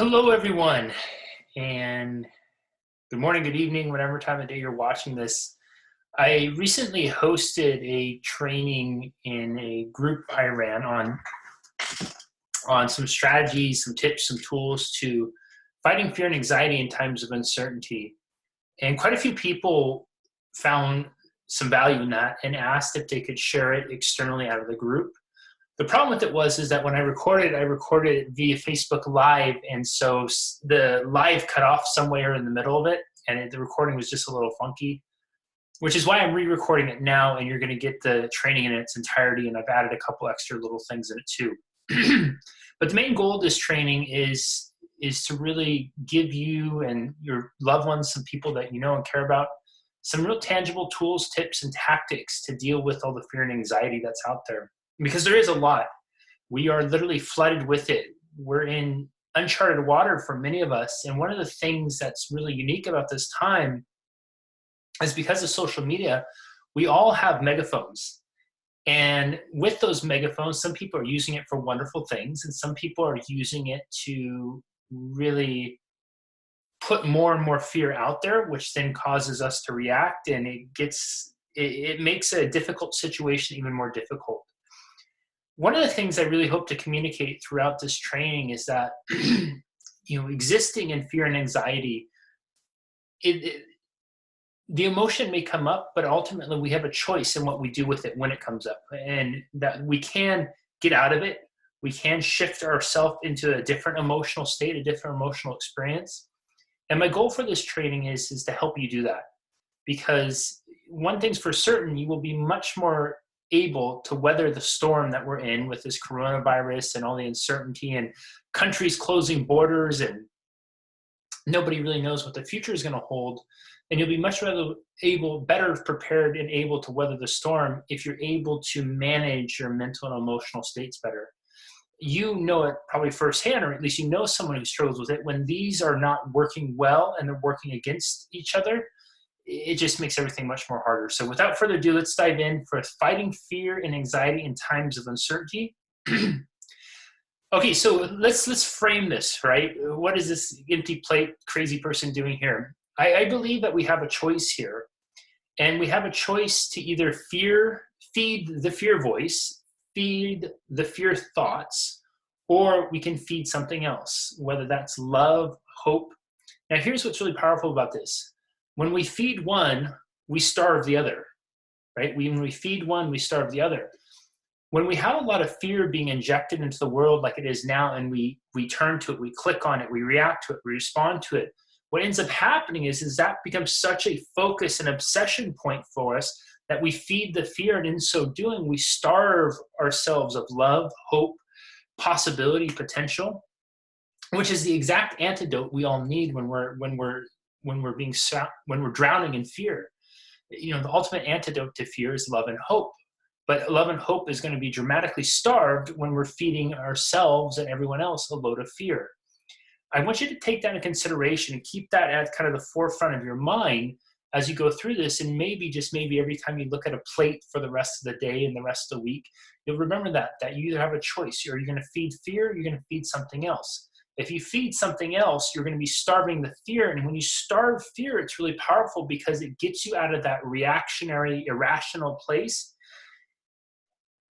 Hello, everyone, and good morning, good evening, whatever time of day you're watching this. I recently hosted a training in a group I ran on some strategies, some tips, some tools to fighting fear and anxiety in times of uncertainty. And quite a few people found some value in that and asked if they could share it externally out of the group. The problem with it is that when I recorded it via Facebook Live, and so the live cut off somewhere in the middle of it, and the recording was just a little funky, which is why I'm re-recording it now, and you're going to get the training in its entirety, and I've added a couple extra little things in it too. But the main goal of this training is to really give you and your loved ones, some people that you know and care about, some real tangible tools, tips, and tactics to deal with all the fear and anxiety that's out there. Because there is a lot. We are literally flooded with it. We're in uncharted water for many of us. And one of the things that's really unique about this time is because of social media, we all have megaphones. And with those megaphones, some people are using it for wonderful things, and some people are using it to really put more and more fear out there, which then causes us to react, and it makes a difficult situation even more difficult. One of the things I really hope to communicate throughout this training is that, existing in fear and anxiety, the emotion may come up, but ultimately we have a choice in what we do with it when it comes up, and that we can get out of it. We can shift ourselves into a different emotional state, a different emotional experience. And my goal for this training is to help you do that, because one thing's for certain, you will be much more able to weather the storm that we're in with this coronavirus and all the uncertainty and countries closing borders, and nobody really knows what the future is going to hold. And you'll be much better prepared and able to weather the storm if you're able to manage your mental and emotional states better. You know it probably firsthand, or at least you know someone who struggles with it. When these are not working well and they're working against each other, it just makes everything much more harder. So without further ado, let's dive in for fighting fear and anxiety in times of uncertainty. Okay, so let's frame this, right? What is this empty plate crazy person doing here? I believe that we have a choice here, and we have a choice to either feed the fear voice, feed the fear thoughts, or we can feed something else, whether that's love, hope. Now, here's what's really powerful about this. When we feed one, we starve the other, right? When we feed one, we starve the other. When we have a lot of fear being injected into the world like it is now, and we turn to it, we click on it, we react to it, we respond to it, what ends up happening is that becomes such a focus and obsession point for us that we feed the fear, and in so doing, we starve ourselves of love, hope, possibility, potential, which is the exact antidote we all need when we're drowning in fear. The ultimate antidote to fear is love and hope. But love and hope is going to be dramatically starved when we're feeding ourselves and everyone else a load of fear. I want you to take that into consideration and keep that at kind of the forefront of your mind as you go through this. And maybe every time you look at a plate for the rest of the day and the rest of the week, you'll remember that you either have a choice. You're going to feed fear, you're going to feed something else. If you feed something else, you're going to be starving the fear. And when you starve fear, it's really powerful because it gets you out of that reactionary, irrational place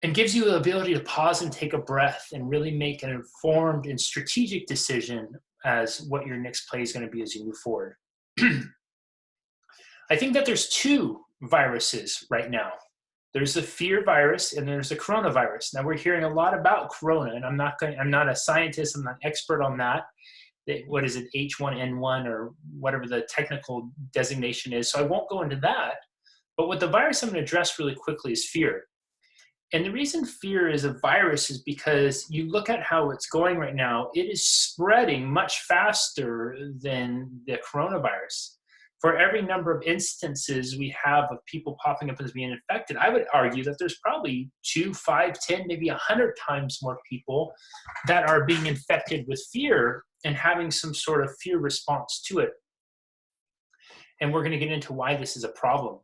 and gives you the ability to pause and take a breath and really make an informed and strategic decision as what your next play is going to be as you move forward. I think that there's two viruses right now. There's the fear virus and there's the coronavirus. Now, we're hearing a lot about corona, and I'm not a scientist, I'm not an expert on that. What is it, H1N1 or whatever the technical designation is, so I won't go into that. But what the virus I'm going to address really quickly is fear. And the reason fear is a virus is because you look at how it's going right now, it is spreading much faster than the coronavirus. For every number of instances we have of people popping up as being infected, I would argue that there's probably 2, 5, 10, maybe 100 times more people that are being infected with fear and having some sort of fear response to it. And we're going to get into why this is a problem.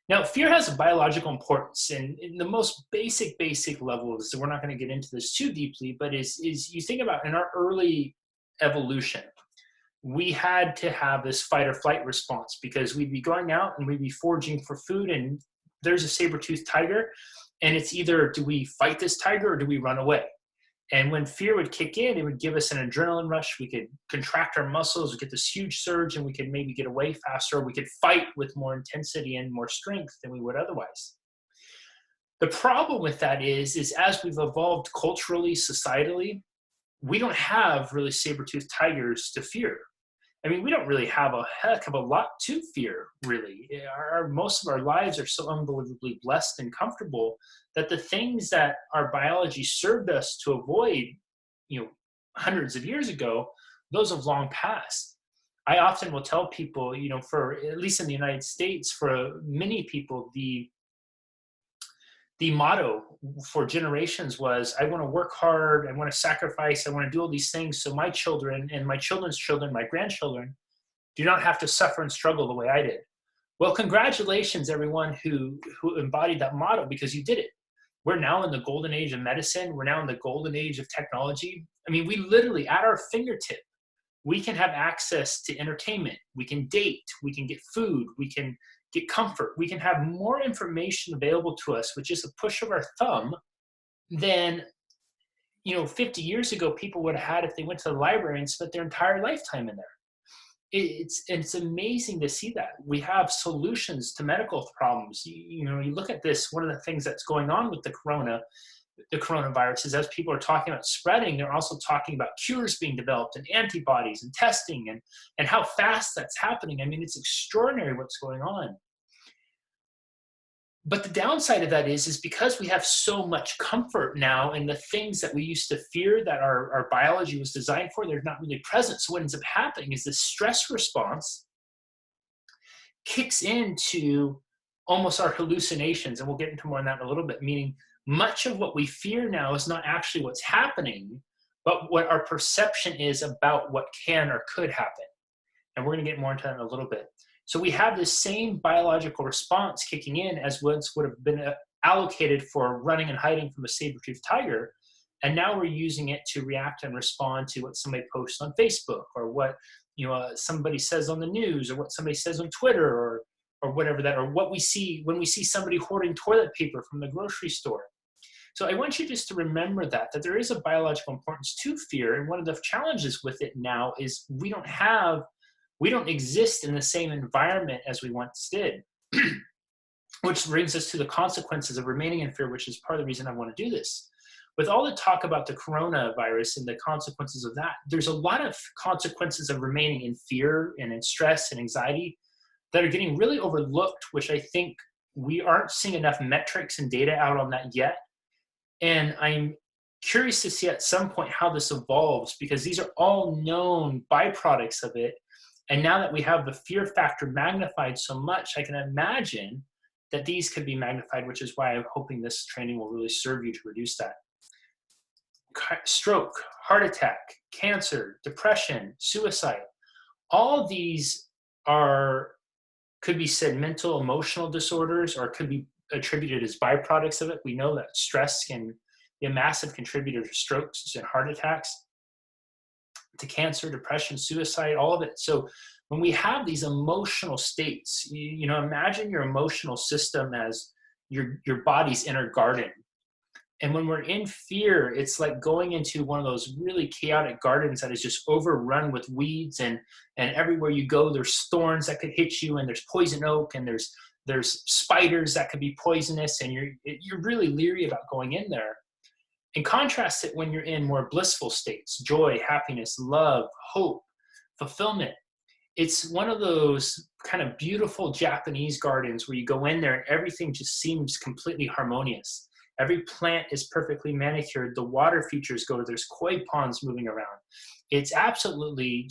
Now, fear has a biological importance, and in the most basic levels, so we're not going to get into this too deeply, but is you think about in our early evolution. We had to have this fight or flight response because we'd be going out and we'd be foraging for food, and there's a saber-toothed tiger, and it's either do we fight this tiger or do we run away? And when fear would kick in, it would give us an adrenaline rush. We could contract our muscles, we get this huge surge, and we could maybe get away faster. Or we could fight with more intensity and more strength than we would otherwise. The problem with that is as we've evolved culturally, societally, we don't have really saber-toothed tigers to fear. I mean, we don't really have a heck of a lot to fear, really. Most of our lives are so unbelievably blessed and comfortable that the things that our biology served us to avoid, hundreds of years ago, those have long passed. I often will tell people, for at least in the United States, for many people, the motto for generations was, I want to work hard, I want to sacrifice, I want to do all these things so my children and my children's children, my grandchildren, do not have to suffer and struggle the way I did. Well, congratulations, everyone who embodied that motto, because you did it. We're now in the golden age of medicine. We're now in the golden age of technology. I mean, we literally, at our fingertip, we can have access to entertainment. We can date. We can get food. We can get comfort. We can have more information available to us with just a push of our thumb than 50 years ago people would have had if they went to the library and spent their entire lifetime in there. It's amazing to see that. We have solutions to medical problems. You look at this, one of the things that's going on with the coronavirus is, as people are talking about spreading, they're also talking about cures being developed and antibodies and testing and how fast that's happening. I mean, it's extraordinary what's going on. But the downside of that is because we have so much comfort now in the things that we used to fear that our biology was designed for, they're not really present. So what ends up happening is the stress response kicks into almost our hallucinations. And we'll get into more on that in a little bit, meaning much of what we fear now is not actually what's happening, but what our perception is about what can or could happen. And we're going to get more into that in a little bit. So we have this same biological response kicking in as would have been allocated for running and hiding from a saber-toothed tiger. And now we're using it to react and respond to what somebody posts on Facebook, or what somebody says on the news, or what somebody says on Twitter, or whatever that, or what we see when we see somebody hoarding toilet paper from the grocery store. So I want you just to remember that there is a biological importance to fear. And one of the challenges with it now is we don't exist in the same environment as we once did, which brings us to the consequences of remaining in fear, which is part of the reason I want to do this. With all the talk about the coronavirus and the consequences of that, there's a lot of consequences of remaining in fear and in stress and anxiety that are getting really overlooked, which I think we aren't seeing enough metrics and data out on that yet. And I'm curious to see at some point how this evolves, because these are all known byproducts of it. And now that we have the fear factor magnified so much, I can imagine that these could be magnified, which is why I'm hoping this training will really serve you to reduce that. Stroke, heart attack, cancer, depression, suicide, all of these could be said mental, emotional disorders, or could be attributed as byproducts of it. We know that stress can be a massive contributor to strokes and heart attacks, to cancer, depression, suicide, all of it. So when we have these emotional states, imagine your emotional system as your body's inner garden. And when we're in fear, it's like going into one of those really chaotic gardens that is just overrun with weeds, and everywhere you go, there's thorns that could hit you, and there's poison oak, and there's spiders that could be poisonous, and you're really leery about going in there. And contrast it when you're in more blissful states: joy, happiness, love, hope, fulfillment. It's one of those kind of beautiful Japanese gardens where you go in there and everything just seems completely harmonious. Every plant is perfectly manicured. The water features go. There's koi ponds moving around. It's absolutely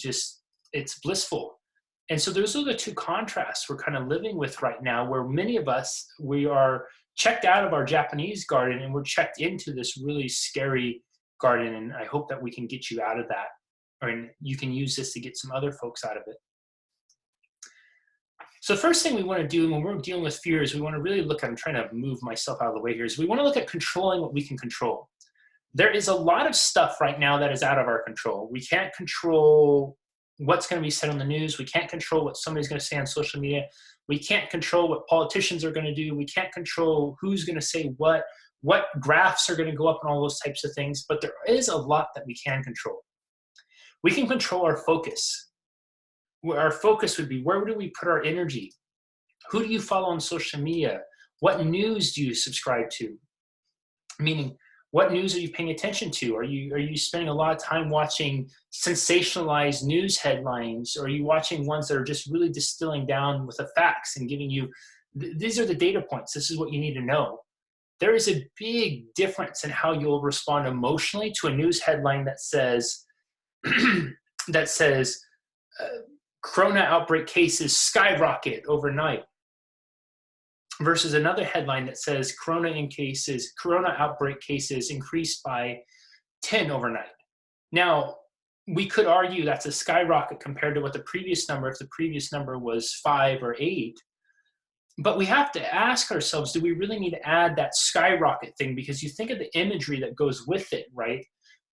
it's blissful. And so those are the two contrasts we're kind of living with right now, where many of us, we are checked out of our Japanese garden and we're checked into this really scary garden. And I hope that we can get you out of that, or you can use this to get some other folks out of it. So the first thing we want to do when we're dealing with fears, we want to really look at, I'm trying to move myself out of the way here, is we want to look at controlling what we can control. there is a lot of stuff right now that is out of our control. We can't control what's going to be said on the news. We can't control what somebody's going to say on social media. We can't control what politicians are going to do. We can't control who's going to say what graphs are going to go up and all those types of things. But there is a lot that we can control. We can control our focus. Our focus would be, where do we put our energy? Who do you follow on social media? What news do you subscribe to? Meaning, what news are you paying attention to? Are you spending a lot of time watching sensationalized news headlines? Or are you watching ones that are just really distilling down with the facts and giving you, these are the data points. This is what you need to know. There is a big difference in how you'll respond emotionally to a news headline that says, Corona outbreak cases skyrocket overnight, versus another headline that says Corona outbreak cases increased by 10 overnight. Now, we could argue that's a skyrocket compared to what the previous number, if the previous number was 5 or 8. But we have to ask ourselves, do we really need to add that skyrocket thing? Because you think of the imagery that goes with it, right?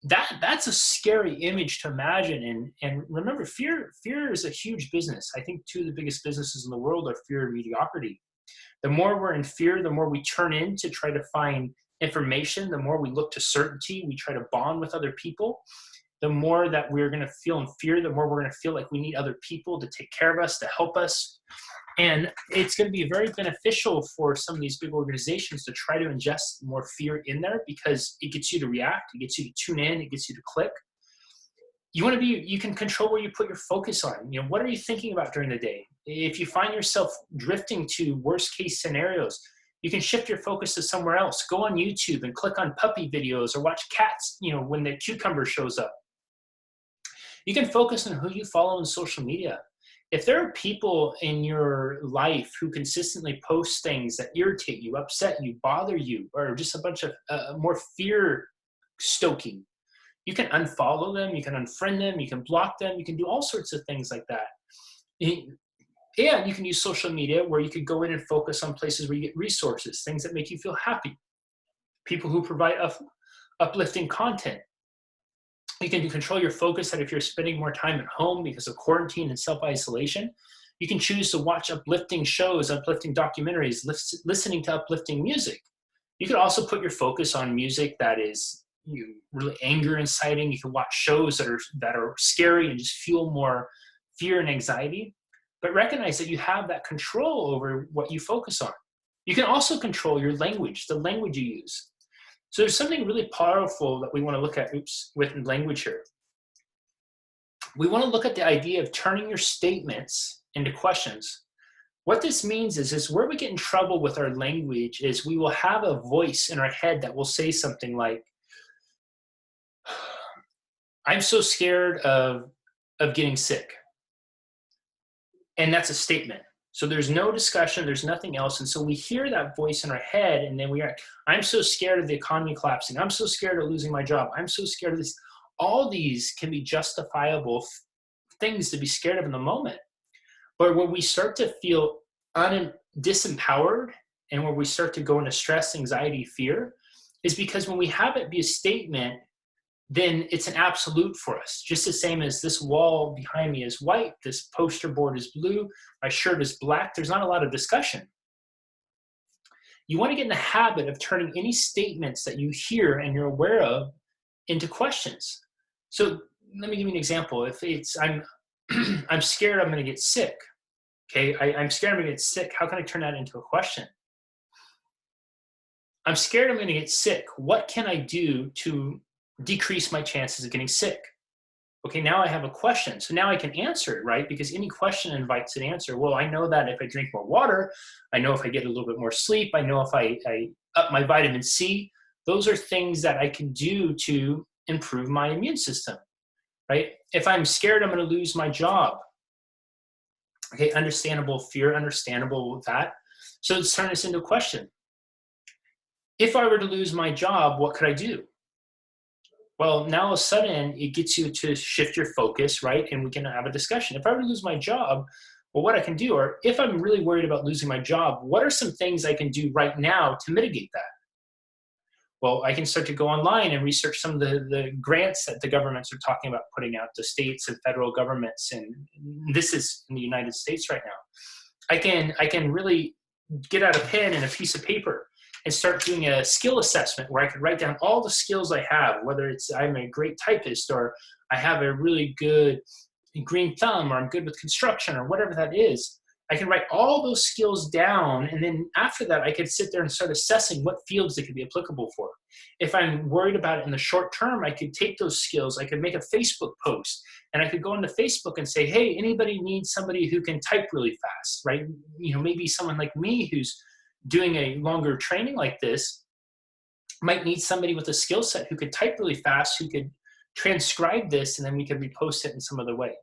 That's a scary image to imagine. And remember, fear is a huge business. I think 2 of the biggest businesses in the world are fear and mediocrity. The more we're in fear, the more we turn in to try to find information, the more we look to certainty, we try to bond with other people. The more that we're going to feel in fear, the more we're going to feel like we need other people to take care of us, to help us. And it's going to be very beneficial for some of these big organizations to try to ingest more fear in there, because it gets you to react, it gets you to tune in, it gets you to click. You can control where you put your focus on. What are you thinking about during the day? If you find yourself drifting to worst case scenarios, you can shift your focus to somewhere else. Go on YouTube and click on puppy videos, or watch cats, when the cucumber shows up. You can focus on who you follow on social media. If there are people in your life who consistently post things that irritate you, upset you, bother you, or just a bunch of more fear stoking, you can unfollow them, you can unfriend them, you can block them, you can do all sorts of things like that. And you can use social media where you could go in and focus on places where you get resources, things that make you feel happy, people who provide uplifting content. You can control your focus that if you're spending more time at home because of quarantine and self-isolation, you can choose to watch uplifting shows, uplifting documentaries, listening to uplifting music. You could also put your focus on music that is really anger inciting. You can watch shows that are scary and just fuel more fear and anxiety. But recognize that you have that control over what you focus on. You can also control your language, the language you use. So there's something really powerful that we want to look at with language here. We want to look at the idea of turning your statements into questions. What this means is where we get in trouble with our language is we will have a voice in our head that will say something like, I'm so scared of getting sick. And that's a statement. So there's no discussion, there's nothing else. And so we hear that voice in our head, and then I'm so scared of the economy collapsing. I'm so scared of losing my job. I'm so scared of this. All these can be justifiable things to be scared of in the moment. But when we start to feel disempowered, and when we start to go into stress, anxiety, fear, is because when we have it be a statement, then it's an absolute for us. Just the same as this wall behind me is white, this poster board is blue, my shirt is black. There's not a lot of discussion. You want to get in the habit of turning any statements that you hear and you're aware of into questions. So let me give you an example. If I'm scared I'm going to get sick. Okay, I'm scared I'm going to get sick. How can I turn that into a question? I'm scared I'm going to get sick. What can I do to decrease my chances of getting sick? Okay, now I have a question. So now I can answer it, right? Because any question invites an answer. Well, I know that if I drink more water, I know if I get a little bit more sleep, I know if I up my vitamin C, those are things that I can do to improve my immune system, right? If I'm scared I'm going to lose my job, okay, understandable fear, understandable with that. So let's turn this into a question. If I were to lose my job, what could I do? Well, now all of a sudden it gets you to shift your focus, right? And we can have a discussion. If I were to lose my job, well, what I can do, or if I'm really worried about losing my job, what are some things I can do right now to mitigate that? Well, I can start to go online and research some of the grants that the governments are talking about putting out, the states and federal governments, and this is in the United States right now. I can really get out a pen and a piece of paper and start doing a skill assessment where I could write down all the skills I have, whether it's I'm a great typist, or I have a really good green thumb, or I'm good with construction, or whatever that is. I can write all those skills down, and then after that, I could sit there and start assessing what fields they could be applicable for. If I'm worried about it in the short term, I could take those skills, I could make a Facebook post, and I could go into Facebook and say, hey, anybody needs somebody who can type really fast, right? Maybe someone like me who's doing a longer training like this might need somebody with a skill set who could type really fast, who could transcribe this, and then we could repost it in some other way.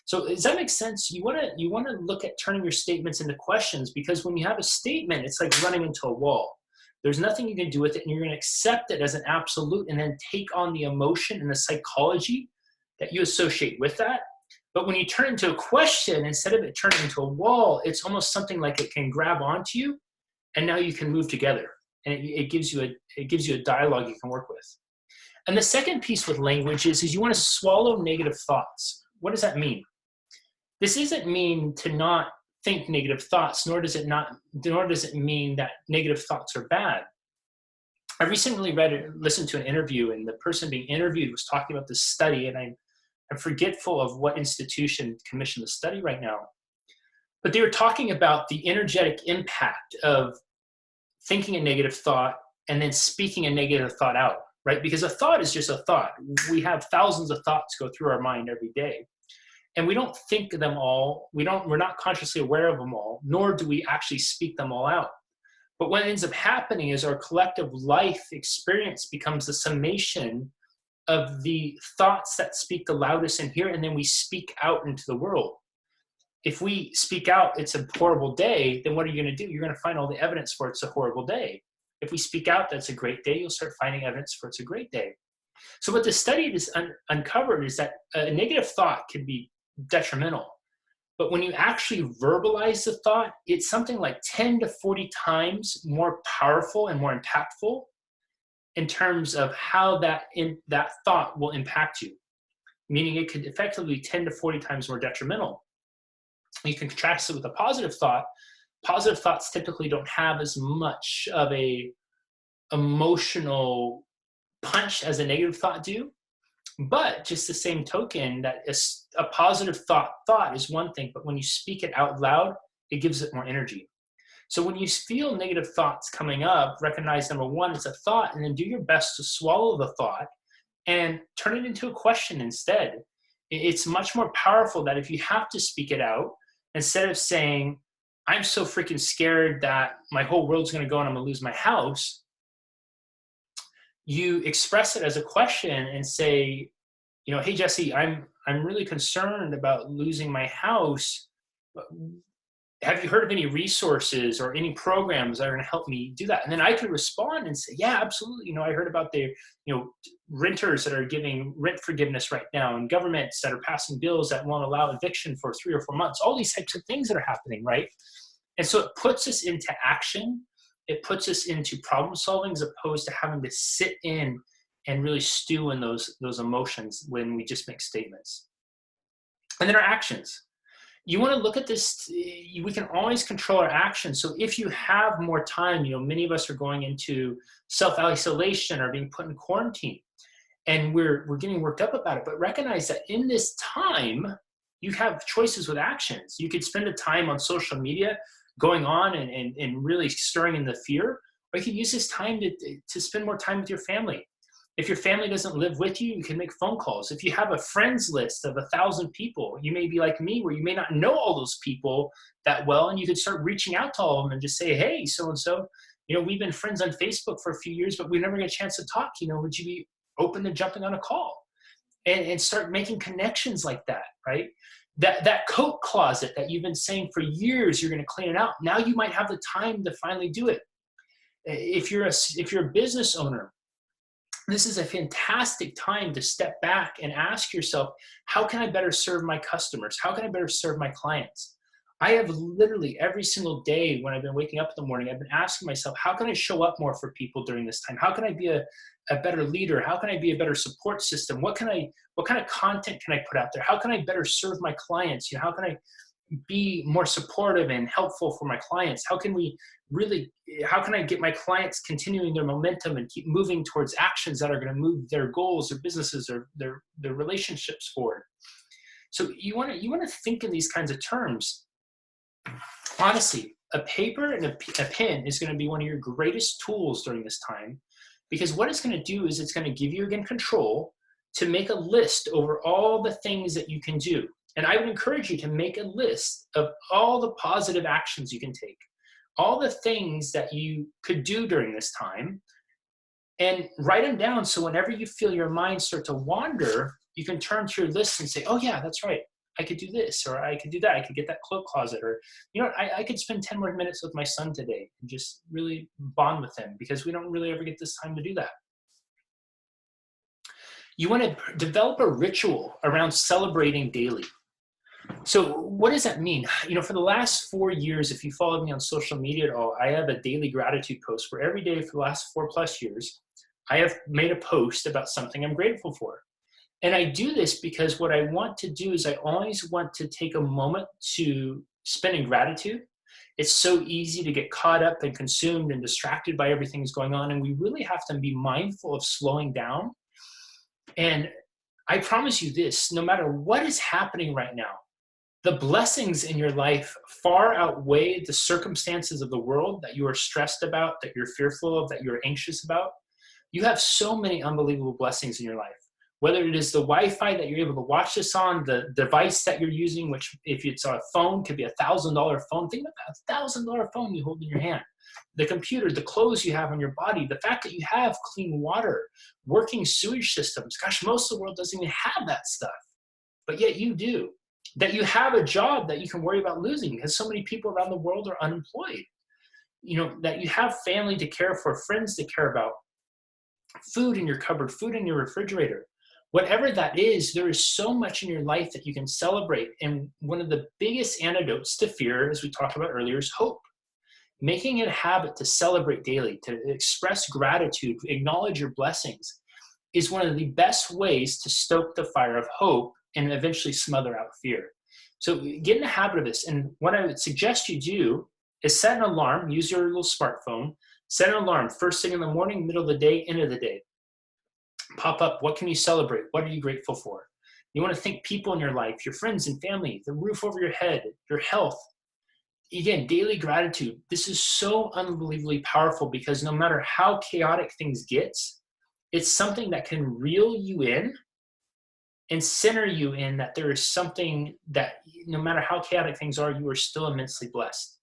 So does that make sense? You want to look at turning your statements into questions, because when you have a statement, it's like running into a wall. There's nothing you can do with it, and you're going to accept it as an absolute and then take on the emotion and the psychology that you associate with that. But when you turn it into a question, instead of it turning into a wall, it's almost something like it can grab onto you, and now you can move together. And it gives you a dialogue you can work with. And the second piece with language is you want to swallow negative thoughts. What does that mean? This doesn't mean to not think negative thoughts, nor does it mean that negative thoughts are bad. I recently listened to an interview, and the person being interviewed was talking about this study, and I'm forgetful of what institution commissioned the study right now. But they were talking about the energetic impact of thinking a negative thought and then speaking a negative thought out, right? Because a thought is just a thought. We have thousands of thoughts go through our mind every day. And we don't think them all. We're not consciously aware of them all, nor do we actually speak them all out. But what ends up happening is our collective life experience becomes the summation of the thoughts that speak the loudest in here, and then we speak out into the world. If we speak out, it's a horrible day, then what are you going to do? You're going to find all the evidence for it's a horrible day. If we speak out, that's a great day, you'll start finding evidence for it's a great day. So what the study has uncovered is that a negative thought can be detrimental. But when you actually verbalize the thought, it's something like 10 to 40 times more powerful and more impactful in terms of how that thought will impact you. Meaning it could effectively be 10 to 40 times more detrimental. You can contrast it with a positive thought. Positive thoughts typically don't have as much of a emotional punch as a negative thought do. But just the same token, that a positive thought is one thing, but when you speak it out loud, it gives it more energy. So when you feel negative thoughts coming up, recognize number one, it's a thought, and then do your best to swallow the thought and turn it into a question instead. It's much more powerful that if you have to speak it out, instead of saying, I'm so freaking scared that my whole world's going to go and I'm going to lose my house, you express it as a question and say, hey, Jesse, I'm really concerned about losing my house. Have you heard of any resources or any programs that are going to help me do that? And then I could respond and say, yeah, absolutely. I heard about the, renters that are giving rent forgiveness right now, and governments that are passing bills that won't allow eviction for 3 or 4 months, all these types of things that are happening, right? And so it puts us into action. It puts us into problem solving as opposed to having to sit in and really stew in those emotions when we just make statements. And then our actions. You want to look at this, we can always control our actions. So if you have more time, many of us are going into self-isolation or being put in quarantine, and we're getting worked up about it. But recognize that in this time, you have choices with actions. You could spend the time on social media going on and really stirring in the fear, or you can use this time to spend more time with your family. If your family doesn't live with you, you can make phone calls. If you have a friends list of 1,000 people, you may be like me, where you may not know all those people that well, and you could start reaching out to all of them and just say, hey, so-and-so, we've been friends on Facebook for a few years, but we never get a chance to talk. Would you be open to jumping on a call? And start making connections like that, right? That coat closet that you've been saying for years you're going to clean it out. Now you might have the time to finally do it. If you're a business owner, this is a fantastic time to step back and ask yourself, how can I better serve my customers? How can I better serve my clients? I have literally every single day when I've been waking up in the morning, I've been asking myself, how can I show up more for people during this time? How can I be a better leader? How can I be a better support system? What kind of content can I put out there? How can I better serve my clients? How can I be more supportive and helpful for my clients? How can I get my clients continuing their momentum and keep moving towards actions that are going to move their goals, their businesses, or their relationships forward? So you want to think in these kinds of terms. Honestly, a paper and a pen is going to be one of your greatest tools during this time, because what it's going to do is it's going to give you, again, control to make a list over all the things that you can do. And I would encourage you to make a list of all the positive actions you can take, all the things that you could do during this time, and write them down. So whenever you feel your mind start to wander, you can turn to your list and say, oh yeah, that's right. I could do this, or I could do that. I could get that cloak closet, or, I could spend 10 more minutes with my son today and just really bond with him, because we don't really ever get this time to do that. You want to develop a ritual around celebrating daily. So what does that mean? For the last 4 years, if you followed me on social media at all, I have a daily gratitude post where every day for the last 4+ years, I have made a post about something I'm grateful for. And I do this because what I want to do is I always want to take a moment to spend in gratitude. It's so easy to get caught up and consumed and distracted by everything that's going on. And we really have to be mindful of slowing down. And I promise you this, no matter what is happening right now, the blessings in your life far outweigh the circumstances of the world that you are stressed about, that you're fearful of, that you're anxious about. You have so many unbelievable blessings in your life. Whether it is the Wi-Fi that you're able to watch this on, the device that you're using, which if it's a phone, could be $1,000 phone. Think about $1,000 phone you hold in your hand. The computer, the clothes you have on your body, the fact that you have clean water, working sewage systems. Gosh, most of the world doesn't even have that stuff, but yet you do. That you have a job that you can worry about losing because so many people around the world are unemployed. That you have family to care for, friends to care about, food in your cupboard, food in your refrigerator. Whatever that is, there is so much in your life that you can celebrate. And one of the biggest antidotes to fear, as we talked about earlier, is hope. Making it a habit to celebrate daily, to express gratitude, acknowledge your blessings, is one of the best ways to stoke the fire of hope and eventually smother out fear. So get in the habit of this. And what I would suggest you do is set an alarm, use your little smartphone, set an alarm first thing in the morning, middle of the day, end of the day. Pop up, what can you celebrate? What are you grateful for? You want to thank people in your life, your friends and family, the roof over your head, your health. Again, daily gratitude. This is so unbelievably powerful because no matter how chaotic things get, it's something that can reel you in and center you in that there is something that no matter how chaotic things are, you are still immensely blessed.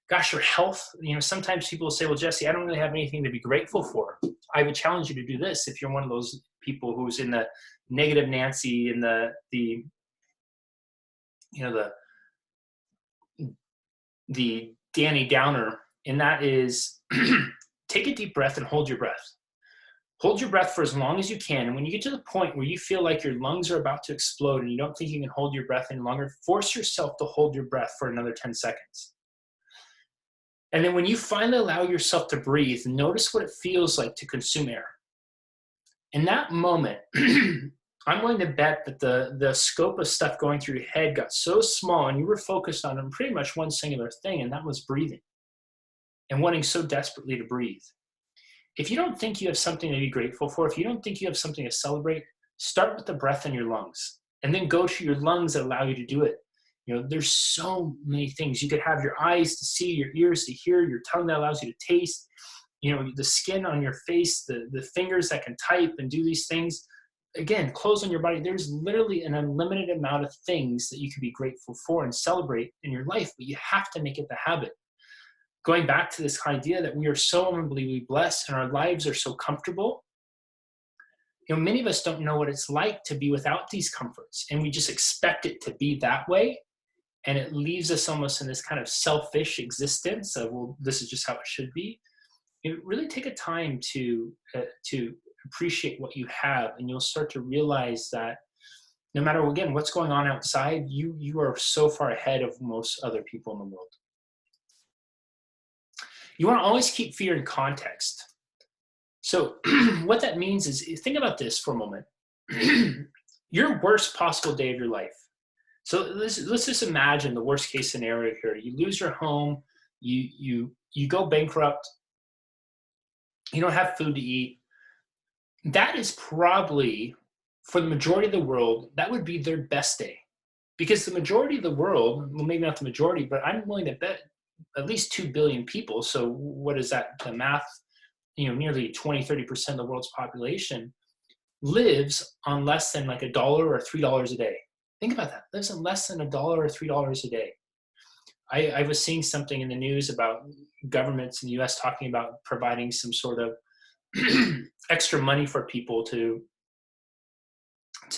Gosh, your health, sometimes people will say, well, Jesse, I don't really have anything to be grateful for. I would challenge you to do this if you're one of those people who's in the negative Nancy and the Danny Downer, and that is take a deep breath and hold your breath. Hold your breath for as long as you can. And when you get to the point where you feel like your lungs are about to explode and you don't think you can hold your breath any longer, force yourself to hold your breath for another 10 seconds. And then when you finally allow yourself to breathe, notice what it feels like to consume air. In that moment, I'm willing to bet that the scope of stuff going through your head got so small and you were focused on pretty much one singular thing, and that was breathing and wanting so desperately to breathe. If you don't think you have something to be grateful for, if you don't think you have something to celebrate, start with the breath in your lungs and then go to your lungs that allow you to do it. There's so many things. You could have your eyes to see, your ears to hear, your tongue that allows you to taste, the skin on your face, the fingers that can type and do these things. Again, clothes on your body. There's literally an unlimited amount of things that you can be grateful for and celebrate in your life, but you have to make it the habit. Going back to this idea that we are so unbelievably blessed and our lives are so comfortable. Many of us don't know what it's like to be without these comforts, and we just expect it to be that way. And it leaves us almost in this kind of selfish existence of, well, this is just how it should be. Really take a time to appreciate what you have, and you'll start to realize that No matter, again, what's going on outside, you are so far ahead of most other people in the world. You want to always keep fear in context. So what that means is, think about this for a moment. Your worst possible day of your life. So let's just imagine the worst case scenario here. You lose your home, you go bankrupt, you don't have food to eat. That is probably, for the majority of the world, that would be their best day. Because the majority of the world, well, maybe not the majority, but I'm willing to bet at least 2 billion people. So what is that? The math, nearly 20-30% of the world's population lives on less than like $1 or $3 a day. Think about that. Lives on less than $1 or $3 a day. I was seeing something in the news about governments in the US talking about providing some sort of extra money for people to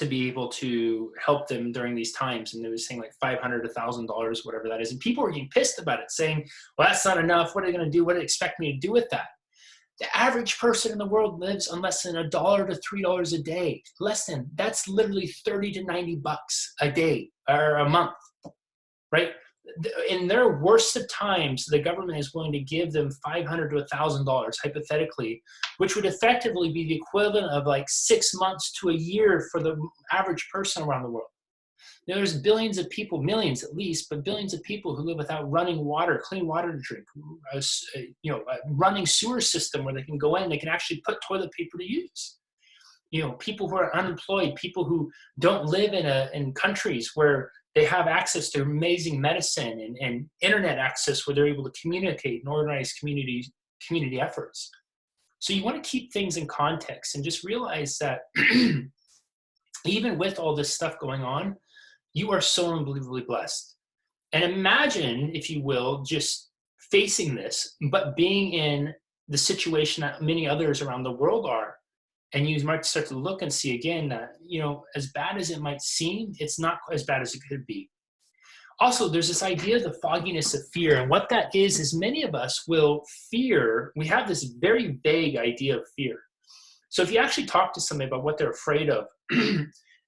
be able to help them during these times. And they were saying like $500 to $1,000, whatever that is. And people were getting pissed about it, saying, well, that's not enough. What are they going to do? What do they expect me to do with that? The average person in the world lives on less than $1 to $3 a day. That's literally 30 to 90 bucks a day or a month, right? In their worst of times, the government is willing to give them $500 to $1,000, hypothetically, which would effectively be the equivalent of like 6 months to a year for the average person around the world. There's billions of people, millions at least, but billions of people who live without running water, clean water to drink, a running sewer system where they can go in, they can actually put toilet paper to use. People who are unemployed, people who don't live in countries where they have access to amazing medicine and internet access where they're able to communicate and organize community efforts. So you want to keep things in context and just realize that even with all this stuff going on, you are so unbelievably blessed. And imagine, if you will, just facing this, but being in the situation that many others around the world are. And you might start to look and see again that, as bad as it might seem, it's not as bad as it could be. Also, there's this idea of the fogginess of fear. And what that is many of us will fear. We have this very vague idea of fear. So if you actually talk to somebody about what they're afraid of,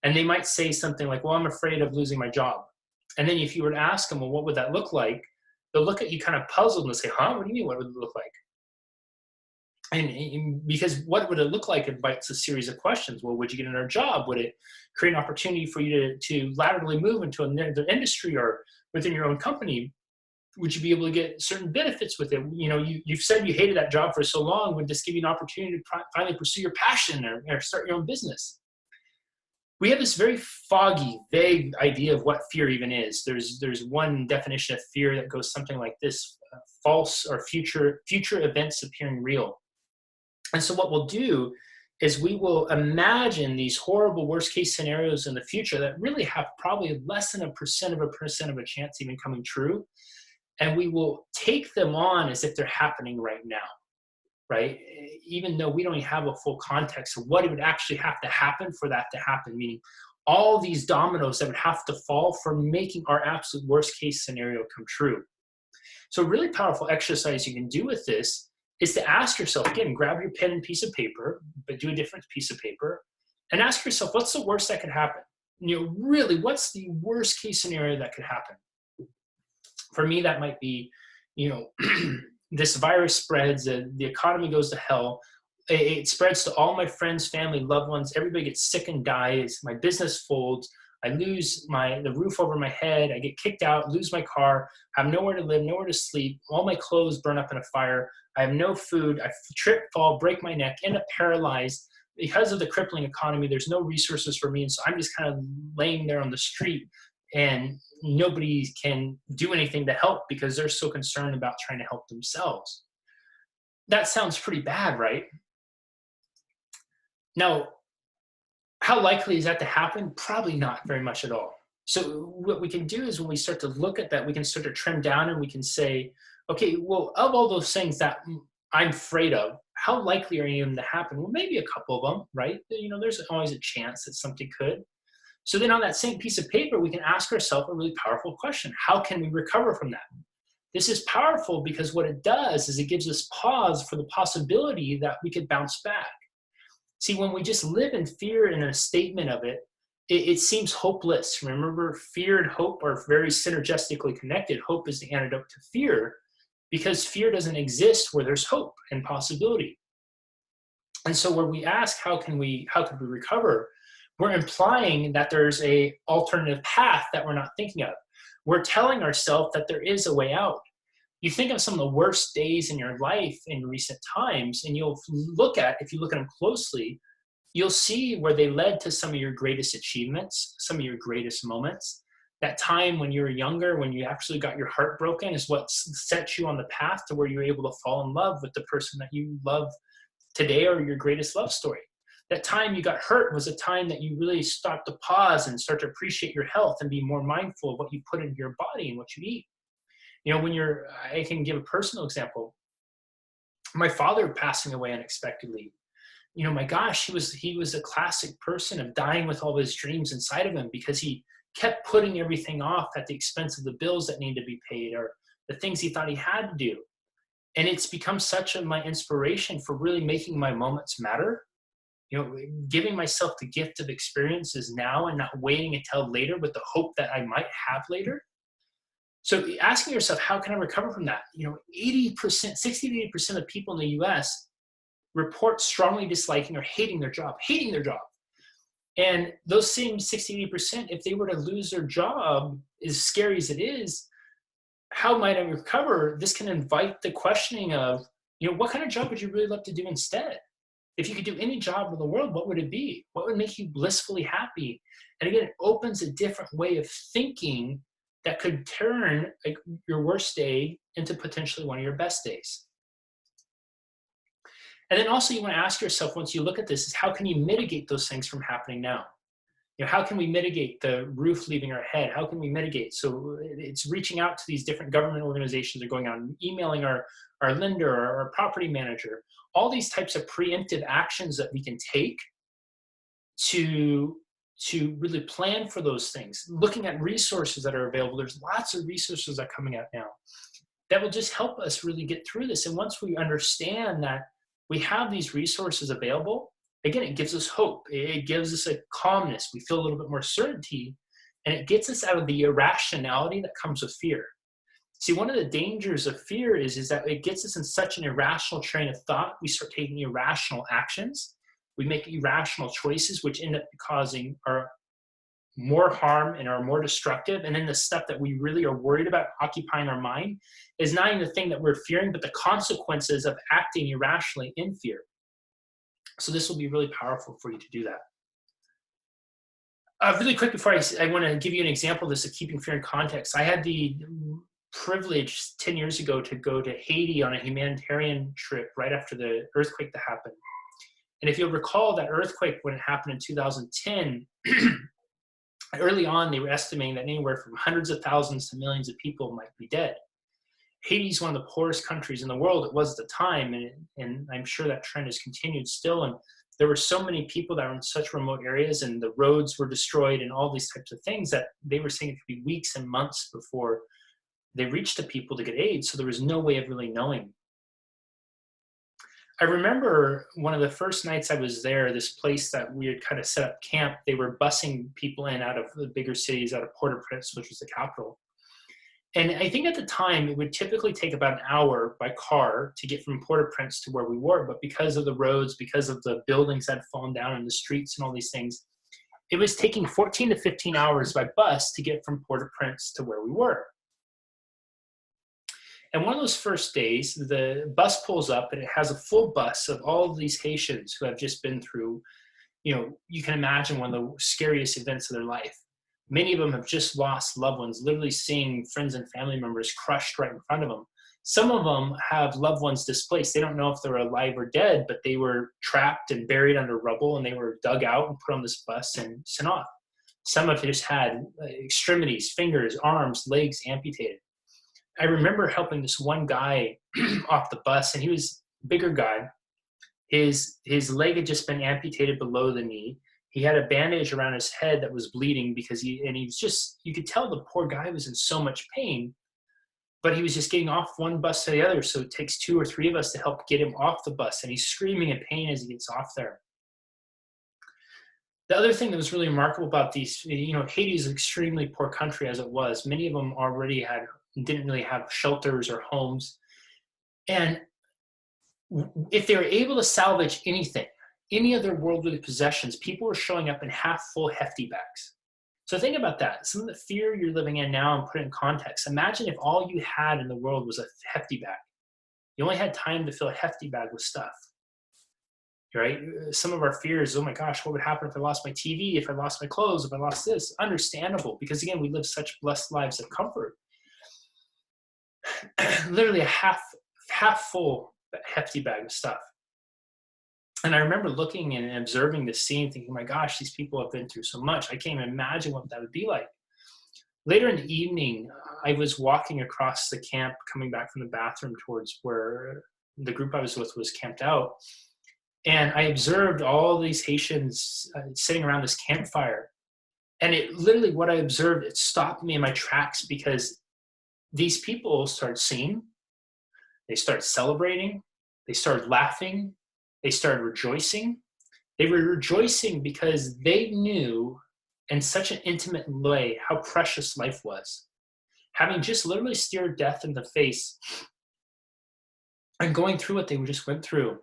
and they might say something like, well, I'm afraid of losing my job. And then if you were to ask them, well, what would that look like? They'll look at you kind of puzzled and say, huh, what do you mean, what would it look like? And because what would it look like invites a series of questions. Well, would you get another job? Would it create an opportunity for you to laterally move into another industry or within your own company? Would you be able to get certain benefits with it? You've said you hated that job for so long. Would this give you an opportunity to finally pursue your passion or start your own business? We have this very foggy, vague idea of what fear even is. There's one definition of fear that goes something like this: false or future events appearing real. And so what we'll do is we will imagine these horrible worst case scenarios in the future that really have probably less than 1% of a chance even coming true. And we will take them on as if they're happening right now, right? Even though we don't even have a full context of what it would actually have to happen for that to happen, meaning all these dominoes that would have to fall for making our absolute worst case scenario come true. So a really powerful exercise you can do with this is to ask yourself, again, grab your pen and piece of paper, but do a different piece of paper, and ask yourself, what's the worst that could happen? Really, what's the worst case scenario that could happen? For me, that might be, this virus spreads, the economy goes to hell, it spreads to all my friends, family, loved ones, everybody gets sick and dies, my business folds, I lose the roof over my head, I get kicked out, lose my car, have nowhere to live, nowhere to sleep, all my clothes burn up in a fire, I have no food, I trip, fall, break my neck, end up paralyzed. Because of the crippling economy, there's no resources for me, and so I'm just kind of laying there on the street, and nobody can do anything to help because they're so concerned about trying to help themselves. That sounds pretty bad, right? Now, how likely is that to happen? Probably not very much at all. So what we can do is when we start to look at that, we can start to trim down and we can say, okay, well, of all those things that I'm afraid of, how likely are any of them to happen? Well, maybe a couple of them, right? There's always a chance that something could. So then on that same piece of paper, we can ask ourselves a really powerful question. How can we recover from that? This is powerful because what it does is it gives us pause for the possibility that we could bounce back. See, when we just live in fear and in a statement of it, it seems hopeless. Remember, fear and hope are very synergistically connected. Hope is the antidote to fear because fear doesn't exist where there's hope and possibility. And so when we ask how could we recover, we're implying that there's a alternative path that we're not thinking of. We're telling ourselves that there is a way out. You think of some of the worst days in your life in recent times, and if you look at them closely, you'll see where they led to some of your greatest achievements, some of your greatest moments. That time when you were younger, when you actually got your heart broken, is what set you on the path to where you were able to fall in love with the person that you love today, or your greatest love story. That time you got hurt was a time that you really stopped to pause and start to appreciate your health and be more mindful of what you put into your body and what you eat. I can give a personal example. My father passing away unexpectedly, my gosh, he was a classic person of dying with all his dreams inside of him because he kept putting everything off at the expense of the bills that needed to be paid or the things he thought he had to do. And it's become such my inspiration for really making my moments matter. Giving myself the gift of experiences now and not waiting until later with the hope that I might have later. So asking yourself, how can I recover from that? 80%, 60 to 80% of people in the US report strongly disliking or hating their job. And those same 60 to 80%, if they were to lose their job, as scary as it is, how might I recover? This can invite the questioning of, what kind of job would you really love to do instead? If you could do any job in the world, what would it be? What would make you blissfully happy? And again, it opens a different way of thinking that could turn your worst day into potentially one of your best days. And then also you want to ask yourself, once you look at this, is how can you mitigate those things from happening now? How can we mitigate the roof leaving our head? How can we mitigate? So it's reaching out to these different government organizations or going out and emailing our lender or our property manager, all these types of preemptive actions that we can take to really plan for those things. Looking at resources that are available. There's lots of resources that are coming out now that will just help us really get through this. And once we understand that we have these resources available, again, it gives us hope. It gives us a calmness. We feel a little bit more certainty, and it gets us out of the irrationality that comes with fear. See, one of the dangers of fear is that it gets us in such an irrational train of thought. We start taking irrational actions. We make irrational choices, which end up causing more harm and are more destructive. And then the stuff that we really are worried about occupying our mind is not even the thing that we're fearing, but the consequences of acting irrationally in fear. So this will be really powerful for you to do that. Really quick before I want to give you an example of this, of keeping fear in context. I had the privilege 10 years ago to go to Haiti on a humanitarian trip right after the earthquake that happened. And if you'll recall that earthquake when it happened in 2010, early on they were estimating that anywhere from hundreds of thousands to millions of people might be dead. Haiti is one of the poorest countries in the world. It was at the time, and I'm sure that trend has continued still. And there were so many people that were in such remote areas, and the roads were destroyed and all these types of things that they were saying it could be weeks and months before they reached the people to get aid. So there was no way of really knowing. I remember one of the first nights I was there, this place that we had kind of set up camp, they were busing people in out of the bigger cities, out of Port-au-Prince, which was the capital. And I think at the time, it would typically take about an hour by car to get from Port-au-Prince to where we were. But because of the roads, because of the buildings that had fallen down in the streets and all these things, it was taking 14 to 15 hours by bus to get from Port-au-Prince to where we were. And one of those first days, the bus pulls up and it has a full bus of all of these Haitians who have just been through, you can imagine one of the scariest events of their life. Many of them have just lost loved ones, literally seeing friends and family members crushed right in front of them. Some of them have loved ones displaced. They don't know if they're alive or dead, but they were trapped and buried under rubble, and they were dug out and put on this bus and sent off. Some have just had extremities, fingers, arms, legs amputated. I remember helping this one guy off the bus, and he was a bigger guy. His leg had just been amputated below the knee. He had a bandage around his head that was bleeding because you could tell the poor guy was in so much pain, but he was just getting off one bus to the other. So it takes 2 or 3 of us to help get him off the bus, and he's screaming in pain as he gets off there. The other thing that was really remarkable about these, Haiti is an extremely poor country as it was. Many of them already didn't really have shelters or homes. And if they were able to salvage anything, any of their worldly possessions, people were showing up in half full hefty bags. So think about that. Some of the fear you're living in now, and put it in context. Imagine if all you had in the world was a hefty bag. You only had time to fill a hefty bag with stuff, right? Some of our fears, oh my gosh, what would happen if I lost my TV, if I lost my clothes, if I lost this? Understandable, because again, we live such blessed lives of comfort. Literally a half full hefty bag of stuff. And I remember looking and observing this scene, thinking, my gosh, these people have been through so much. I can't even imagine what that would be like. Later in the evening, I was walking across the camp, coming back from the bathroom towards where the group I was with was camped out. And I observed all these Haitians sitting around this campfire. And it literally, what I observed, it stopped me in my tracks, because these people started singing, they started celebrating, they started laughing, they started rejoicing. They were rejoicing because they knew in such an intimate way how precious life was. Having just literally stared death in the face and going through what they just went through,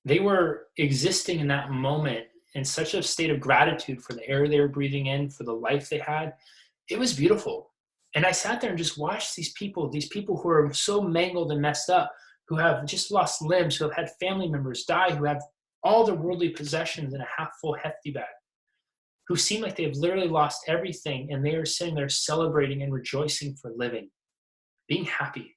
they were existing in that moment in such a state of gratitude for the air they were breathing in, for the life they had. It was beautiful. And I sat there and just watched these people who are so mangled and messed up, who have just lost limbs, who have had family members die, who have all their worldly possessions in a half full hefty bag, who seem like they've literally lost everything, and they are sitting there celebrating and rejoicing for living, being happy.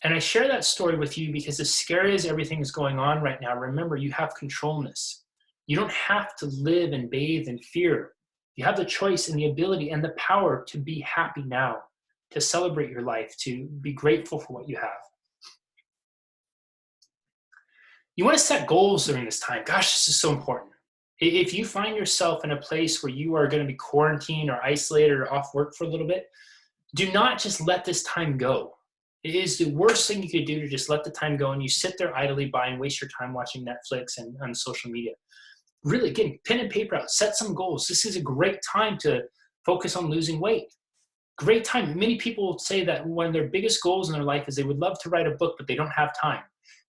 And I share that story with you because, as scary as everything is going on right now, remember, you have control in this. You don't have to live and bathe in fear. You have the choice and the ability and the power to be happy now, to celebrate your life, to be grateful for what you have. You want to set goals during this time. Gosh, this is so important. If you find yourself in a place where you are going to be quarantined or isolated or off work for a little bit, do not just let this time go. It is the worst thing you could do to just let the time go and you sit there idly by and waste your time watching Netflix and on social media. Really, get pen and paper out, set some goals. This is a great time to focus on losing weight. Great time. Many people say that one of their biggest goals in their life is they would love to write a book, but they don't have time.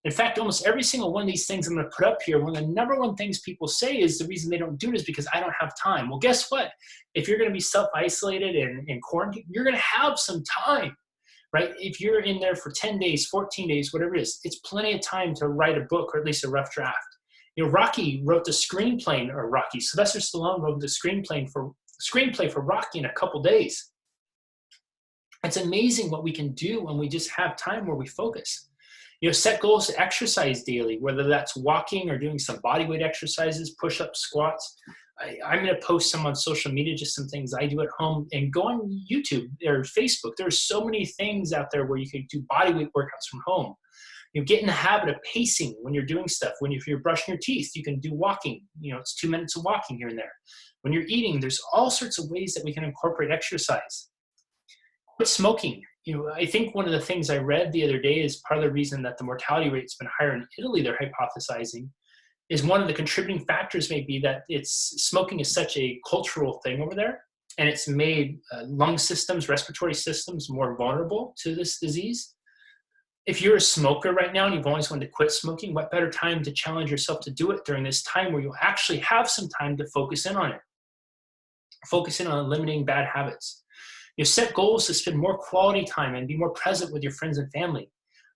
In fact, almost every single one of these things I'm going to put up here, one of the number one things people say is the reason they don't do it is because I don't have time. Well, guess what? If you're going to be self-isolated and quarantined, you're going to have some time, right? If you're in there for 10 days, 14 days, whatever it is, it's plenty of time to write a book, or at least a rough draft. Rocky wrote the screenplay, or Rocky, Sylvester Stallone wrote the screenplay for Rocky in a couple days. It's amazing what we can do when we just have time where we focus. Set goals to exercise daily, whether that's walking or doing some bodyweight exercises, push-ups, squats. I'm going to post some on social media, just some things I do at home, and go on YouTube or Facebook. There's so many things out there where you can do bodyweight workouts from home. Get in the habit of pacing when you're doing stuff. If you're brushing your teeth, you can do walking. It's 2 minutes of walking here and there. When you're eating, there's all sorts of ways that we can incorporate exercise. Quit smoking. I think one of the things I read the other day is part of the reason that the mortality rate's been higher in Italy, they're hypothesizing, is one of the contributing factors may be that smoking is such a cultural thing over there, and it's made lung systems, respiratory systems more vulnerable to this disease. If you're a smoker right now and you've always wanted to quit smoking, what better time to challenge yourself to do it during this time where you'll actually have some time to focus in on it. Focus in on eliminating bad habits. Set goals to spend more quality time and be more present with your friends and family.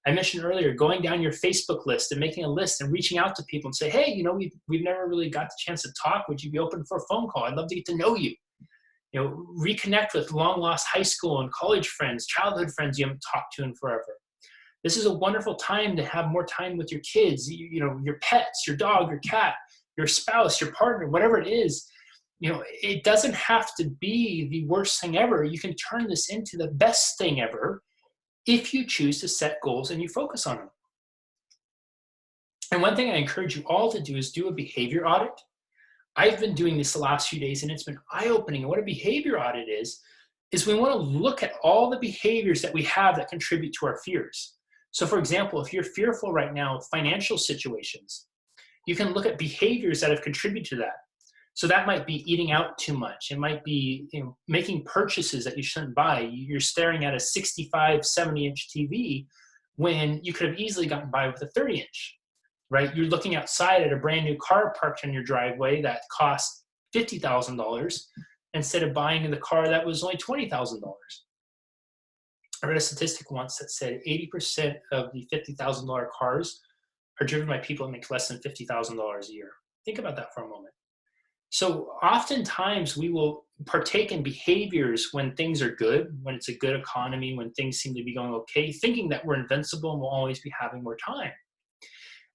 I mentioned earlier, going down your Facebook list and making a list and reaching out to people and say, hey, we've never really got the chance to talk. Would you be open for a phone call? I'd love to get to know you. Reconnect with long lost high school and college friends, childhood friends you haven't talked to in forever. This is a wonderful time to have more time with your kids, your pets, your dog, your cat, your spouse, your partner, whatever it is. It doesn't have to be the worst thing ever. You can turn this into the best thing ever if you choose to set goals and you focus on them. And one thing I encourage you all to do is do a behavior audit. I've been doing this the last few days and it's been eye-opening. And what a behavior audit is we want to look at all the behaviors that we have that contribute to our fears. So for example, if you're fearful right now of financial situations, you can look at behaviors that have contributed to that. So that might be eating out too much. It might be, making purchases that you shouldn't buy. You're staring at a 65, 70-inch TV when you could have easily gotten by with a 30-inch, right? You're looking outside at a brand new car parked in your driveway that costs $50,000 instead of buying the car that was only $20,000. I read a statistic once that said 80% of the $50,000 cars are driven by people that make less than $50,000 a year. Think about that for a moment. So oftentimes we will partake in behaviors when things are good, when it's a good economy, when things seem to be going okay, thinking that we're invincible and we'll always be having more time.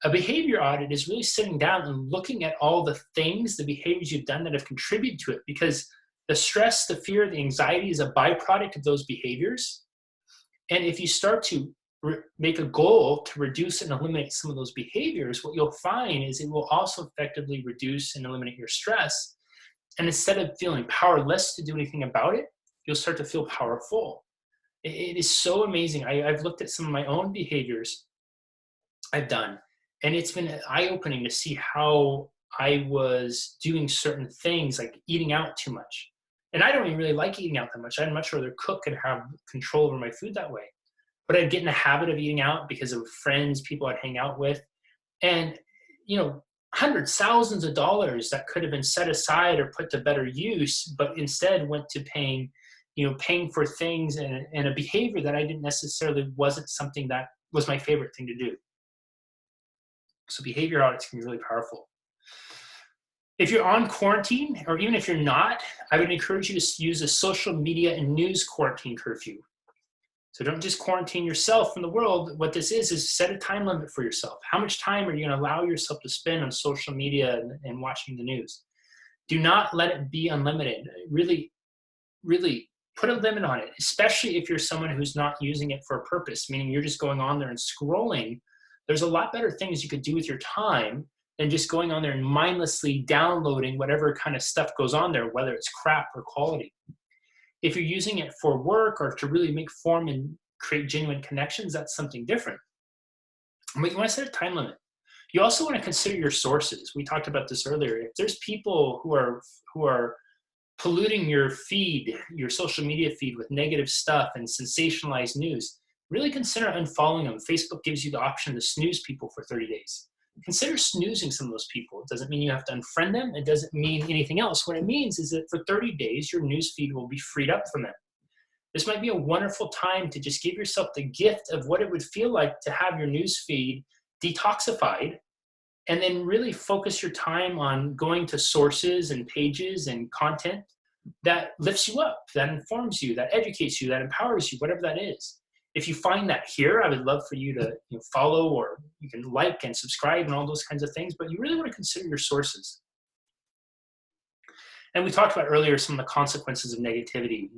A behavior audit is really sitting down and looking at all the things, the behaviors you've done that have contributed to it, because the stress, the fear, the anxiety is a byproduct of those behaviors. And if you start to make a goal to reduce and eliminate some of those behaviors, what you'll find is it will also effectively reduce and eliminate your stress. And instead of feeling powerless to do anything about it, you'll start to feel powerful. It is so amazing. I've looked at some of my own behaviors I've done, and it's been eye-opening to see how I was doing certain things, like eating out too much. And I don't even really like eating out that much. I'd much rather cook and have control over my food that way. But I'd get in the habit of eating out because of friends, people I'd hang out with. And, hundreds, thousands of dollars that could have been set aside or put to better use, but instead went to paying for things and a behavior that I didn't necessarily wasn't something that was my favorite thing to do. So behavior audits can be really powerful. If you're on quarantine, or even if you're not, I would encourage you to use a social media and news quarantine curfew. So don't just quarantine yourself from the world. What this is set a time limit for yourself. How much time are you going to allow yourself to spend on social media and watching the news? Do not let it be unlimited. Really, really put a limit on it, especially if you're someone who's not using it for a purpose, meaning you're just going on there and scrolling. There's a lot better things you could do with your time than just going on there and mindlessly downloading whatever kind of stuff goes on there, whether it's crap or quality. If you're using it for work or to really form and create genuine connections, that's something different. But you want to set a time limit. You also want to consider your sources. We talked about this earlier. If there's people who are polluting your feed, your social media feed with negative stuff and sensationalized news, really consider unfollowing them. Facebook gives you the option to snooze people for 30 days. Consider snoozing some of those people. It doesn't mean you have to unfriend them. It doesn't mean anything else. What it means is that for 30 days, your news feed will be freed up from them. This might be a wonderful time to just give yourself the gift of what it would feel like to have your news feed detoxified, and then really focus your time on going to sources and pages and content that lifts you up, that informs you, that educates you, that empowers you, whatever that is. If you find that here, I would love for you to follow, or you can like and subscribe and all those kinds of things, but you really want to consider your sources. And we talked about earlier some of the consequences of negativity,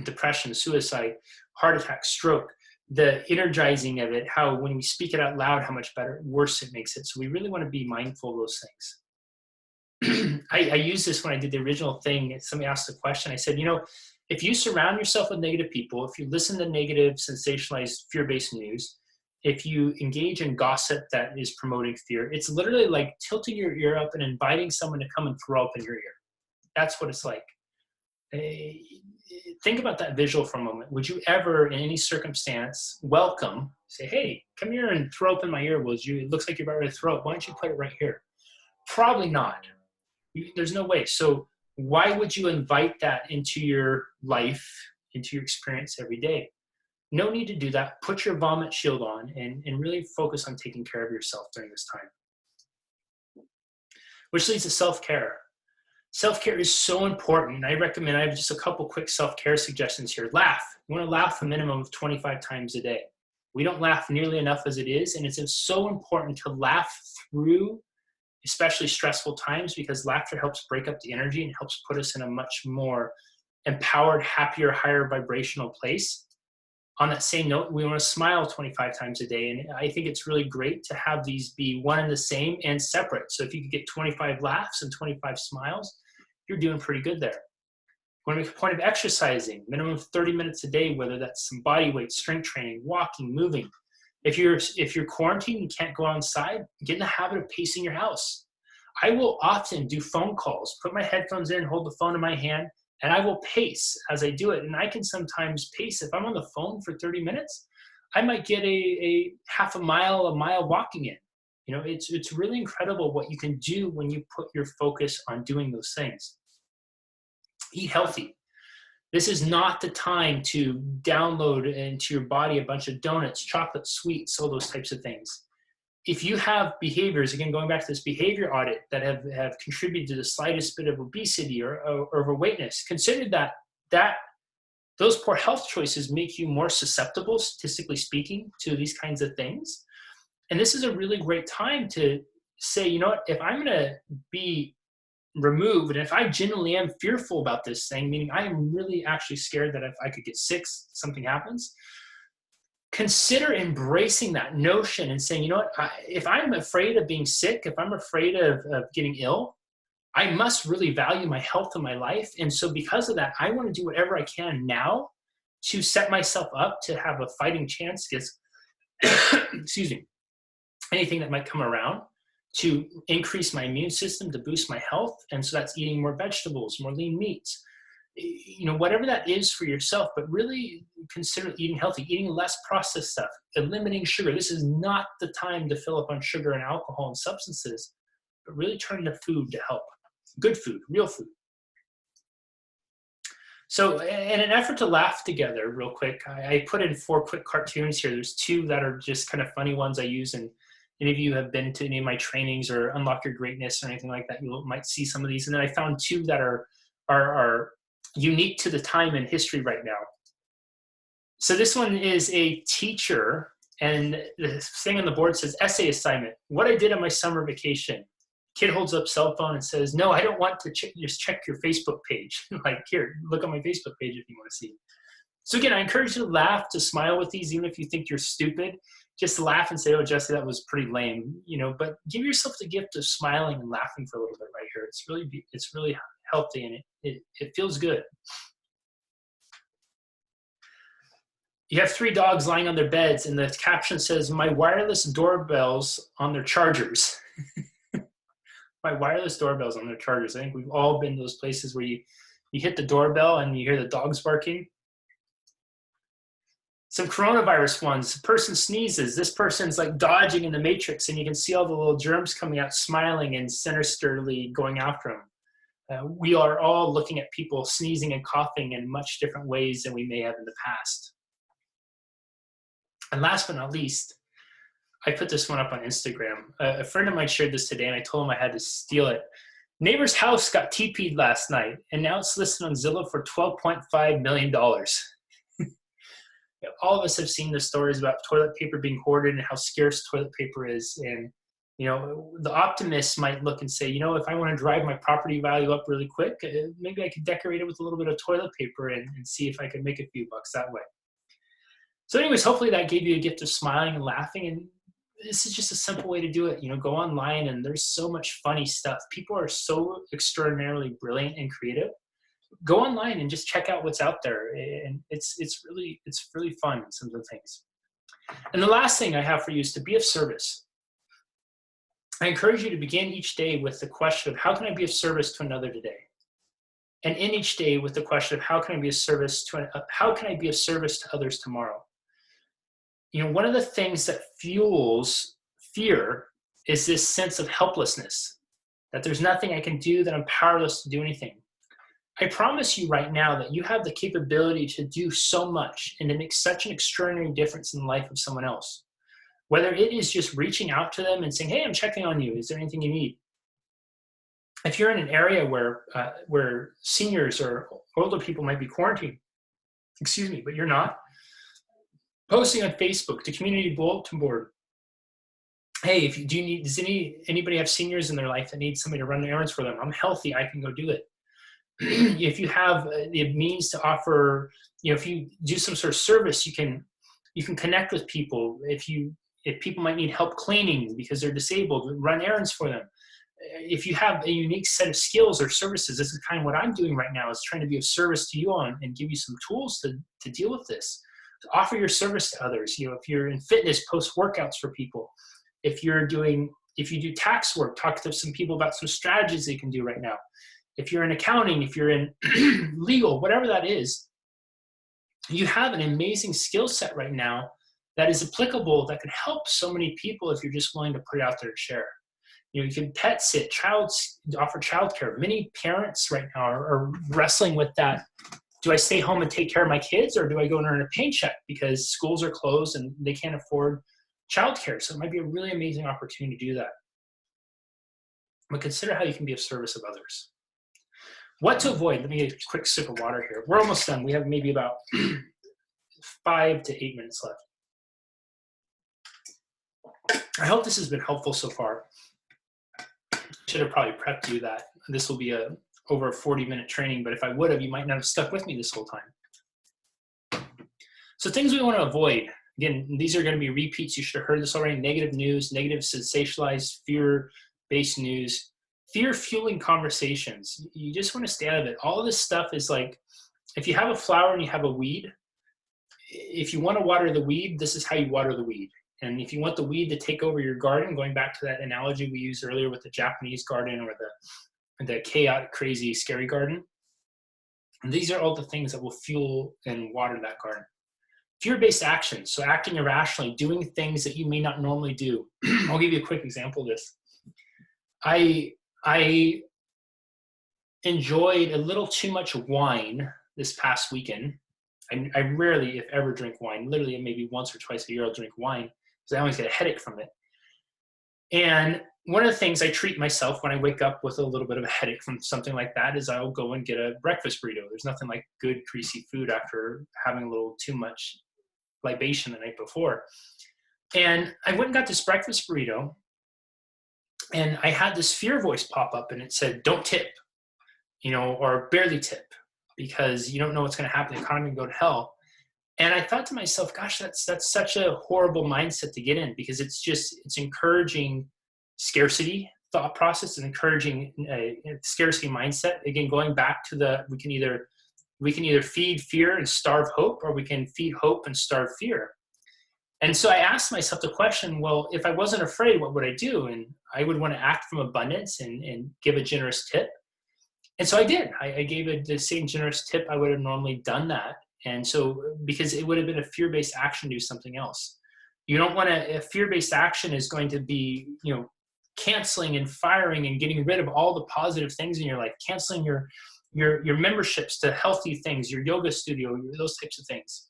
depression, suicide, heart attack, stroke, the energizing of it, how when we speak it out loud, how much worse it makes it. So we really want to be mindful of those things. I used this when I did the original thing. Somebody asked a question. I said, if you surround yourself with negative people, if you listen to negative, sensationalized, fear-based news, if you engage in gossip that is promoting fear, it's literally like tilting your ear up and inviting someone to come and throw up in your ear. That's what it's like. Think about that visual for a moment. Would you ever, in any circumstance, say, hey, come here and throw up in my ear? It looks like you're about ready to throw up. Why don't you put it right here? Probably not. There's no way. So why would you invite that into your life, into your experience every day? No need to do that. Put your vomit shield on and really focus on taking care of yourself during this time. Which leads to self-care. Self-care is so important. I have just a couple quick self-care suggestions here. Laugh. You want to laugh a minimum of 25 times a day. We don't laugh nearly enough as it is, and it's so important to laugh through especially stressful times, because laughter helps break up the energy and helps put us in a much more empowered, happier, higher vibrational place. On that same note, we want to smile 25 times a day. And I think it's really great to have these be one and the same and separate. So if you could get 25 laughs and 25 smiles, you're doing pretty good there. You want to make a point of exercising, minimum of 30 minutes a day, whether that's some body weight, strength training, walking, moving. If you're quarantined, you can't go outside, get in the habit of pacing your house. I will often do phone calls, put my headphones in, hold the phone in my hand, and I will pace as I do it. And I can sometimes pace. If I'm on the phone for 30 minutes, I might get a half a mile walking in. It's really incredible what you can do when you put your focus on doing those things. Eat healthy. This is not the time to download into your body a bunch of donuts, chocolate, sweets, all those types of things. If you have behaviors, again, going back to this behavior audit, that have contributed to the slightest bit of obesity or overweightness, consider that those poor health choices make you more susceptible, statistically speaking, to these kinds of things. And this is a really great time to say, you know what, if I'm going to be removed, and if I genuinely am fearful about this thing, meaning I am really actually scared that if I could get sick, something happens, consider embracing that notion and saying, you know what, if I'm afraid of being sick, if I'm afraid of getting ill, I must really value my health and my life. And so because of that, I want to do whatever I can now to set myself up to have a fighting chance against, excuse me, anything that might come around, to increase my immune system, to boost my health. And so that's eating more vegetables, more lean meats, whatever that is for yourself, but really consider eating healthy, eating less processed stuff, eliminating sugar. This is not the time to fill up on sugar and alcohol and substances, but really turn to food to help. Good food, real food. So in an effort to laugh together real quick, I put in 4 quick cartoons here. There's 2 that are just kind of funny ones I use, and any of you have been to any of my trainings or Unlock Your Greatness or anything like that, you might see some of these. And then I found 2 that are unique to the time in history right now. So this one is a teacher, and the thing on the board says, essay assignment, what I did on my summer vacation. Kid holds up cell phone and says, no, I don't want to just check your Facebook page. Like, here, look on my Facebook page if you want to see. So again, I encourage you to laugh, to smile with these, even if you think you're stupid. Just laugh and say, oh, Jesse, that was pretty lame, but give yourself the gift of smiling and laughing for a little bit right here. It's really healthy, and it feels good. You have 3 dogs lying on their beds, and the caption says, my wireless doorbells on their chargers. My wireless doorbells on their chargers. I think we've all been to those places where you hit the doorbell and you hear the dogs barking. Some coronavirus ones. A person sneezes. This person's like dodging in the matrix, and you can see all the little germs coming out, smiling and sinisterly going after them. We are all looking at people sneezing and coughing in much different ways than we may have in the past. And last but not least, I put this one up on Instagram. A friend of mine shared this today, and I told him I had to steal it. Neighbor's house got TP'd last night, and now it's listed on Zillow for $12.5 million. All of us have seen the stories about toilet paper being hoarded and how scarce toilet paper is. And, the optimists might look and say, if I want to drive my property value up really quick, maybe I could decorate it with a little bit of toilet paper and see if I could make a few bucks that way. So anyways, hopefully that gave you a gift of smiling and laughing. And this is just a simple way to do it. Go online, and there's so much funny stuff. People are so extraordinarily brilliant and creative. Go online and just check out what's out there, and it's really fun, some of the things. And the last thing I have for you is to be of service. I encourage you to begin each day with the question of how can I be of service to another today, and end each day with the question of how can I be of service to others tomorrow. One of the things that fuels fear is this sense of helplessness, that there's nothing I can do, that I'm powerless to do anything. I promise you right now that you have the capability to do so much and to make such an extraordinary difference in the life of someone else. Whether it is just reaching out to them and saying, hey, I'm checking on you. Is there anything you need? If you're in an area where seniors or older people might be quarantined, but you're not, posting on Facebook, the community bulletin board. Hey, does anybody have seniors in their life that need somebody to run the errands for them? I'm healthy, I can go do it. If you have the means to offer, if you do some sort of service, you can connect with people. If people might need help cleaning because they're disabled, run errands for them. If you have a unique set of skills or services, this is kind of what I'm doing right now, is trying to be of service to you all and give you some tools to deal with this. Offer your service to others. You know, if you're in fitness, post workouts for people. If you do tax work, talk to some people about some strategies they can do right now. If you're in accounting, if you're in legal, whatever that is, you have an amazing skill set right now that is applicable, that can help so many people if you're just willing to put it out there to share. You know, you can pet sit, offer childcare. Many parents right now are wrestling with that. Do I stay home and take care of my kids, or do I go and earn a paycheck because schools are closed and they can't afford childcare? So it might be a really amazing opportunity to do that. But consider how you can be of service of others. What to avoid? Let me get a quick sip of water here. We're almost done. We have maybe about 5 to 8 minutes left. I hope this has been helpful so far. Should have probably prepped you that this will be over a 40-minute training, but if I would have, you might not have stuck with me this whole time. So things we want to avoid. Again, these are going to be repeats. You should have heard this already. Negative news, negative sensationalized, fear-based news, fear-fueling conversations. You just want to stay out of it. All of this stuff is like, if you have a flower and you have a weed, if you want to water the weed, this is how you water the weed. And if you want the weed to take over your garden, going back to that analogy we used earlier with the Japanese garden or the chaotic, crazy, scary garden, and these are all the things that will fuel and water that garden. Fear-based actions, so acting irrationally, doing things that you may not normally do. I'll give you a quick example of this. I enjoyed a little too much wine this past weekend. I rarely, if ever, drink wine. Literally, maybe once or twice a year I'll drink wine because I always get a headache from it. And one of the things I treat myself when I wake up with a little bit of a headache from something like that is I'll go and get a breakfast burrito. There's nothing like good, greasy food after having a little too much libation the night before. And I went and got this breakfast burrito, and I had this fear voice pop up, and it said, don't tip, or barely tip, because you don't know what's going to happen. The economy can go to hell. And I thought to myself, gosh, that's such a horrible mindset to get in, because it's encouraging scarcity thought process and encouraging a scarcity mindset. Again, going back to we can either feed fear and starve hope, or we can feed hope and starve fear. And so I asked myself the question, well, if I wasn't afraid, what would I do? And I would want to act from abundance and give a generous tip. And so I did. I gave the same generous tip I would have normally done that. And so, because it would have been a fear-based action to do something else. You don't want to, a fear-based action is going to be, canceling and firing and getting rid of all the positive things in your life, canceling your memberships to healthy things, your yoga studio, those types of things.